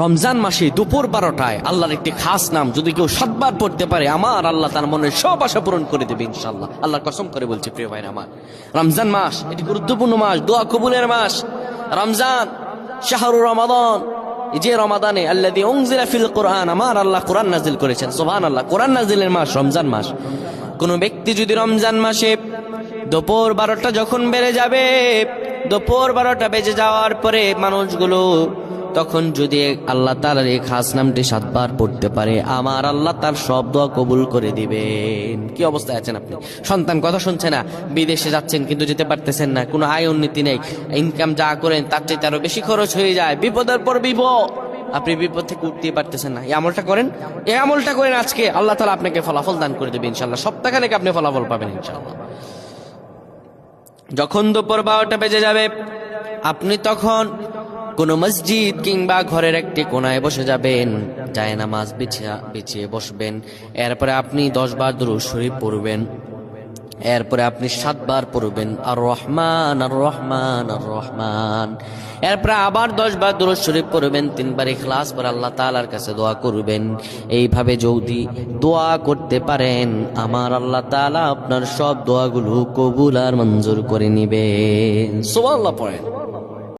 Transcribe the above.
রমজান মাসে দুপুর 12টায় আল্লাহর একটি খাস নাম যদি কেউ 7 বার পড়তে পারে, আমার আল্লাহ তার মনের সব আশা পূরণ করে দেবে ইনশাআল্লাহ। আল্লাহর কসম করে বলছি প্রিয় ভাইরা আমার, রমজান মাস এটি গুরুত্বপূর্ণ মাস, দোয়া কবুলের মাস। রমজান শাহরু রমাদান, এই যে রমাদানে আল্লাযী উনজিলা ফিল কোরআন, আমার আল্লাহ কোরআন নাজিল করেছেন। সুবহানাল্লাহ, কোরআন নাজিলের মাস রমজান মাস। কোন ব্যক্তি যদি রমজান মাসে দুপুর 12টা যখন বেড়ে যাবে, দুপুর 12টা বেজে যাওয়ার পরে মানুষগুলো তখন যদি আল্লাহ তাআলার এই খাস নামটি 7 বার পড়তে পারে, আমার আল্লাহ তার সব দোয়া কবুল করে দিবেন। কি অবস্থায় আছেন আপনি? সন্তান কথা শুনছে না, বিদেশে যাচ্ছেন কিন্তু যেতে পারতেছেন না, কোনো আয় উন্নতি নেই, ইনকাম যা করেন তার চাইতে আরো বেশি খরচ হয়ে যায়, বিপদের পর বিপদ, আপনি বিপদ থেকে উঠতেই পারতেছেন না। এই আমলটা করেন, এই আমলটা করেন, আজকে আল্লাহ তাআলা আপনাকে ফলাফল দান করে দেবে ইনশাআল্লাহ। সপ্তাহখানেক আপনি ফলাফল পাবেন ইনশাআল্লাহ। যখন দুপুর 12টা বেজে যাবে, আপনি তখন কোন মসজিদ কিংবা ঘরের একটি কোনায় বসে যাবেন, যায় নামাজ বিছিয়ে বসবেন। এরপরে আপনি 10 বার দুরূদ শরীফ পড়বেন। এরপরে আপনি 7 বার পড়বেন আর রহমান আর রহমান আর রহমান। এরপরে আবার 10 বার দুরূদ শরীফ পড়বেন, 3 বার ইখলাস পড়ে আল্লাহ তাআলার কাছে দোয়া করবেন। এইভাবে যদি দোয়া করতে পারেন, আমার আল্লাহ তাআলা আপনার সব দোয়াগুলো কবুল আর মঞ্জুর করে নেবেন। সুবহানাল্লাহ পড়েন।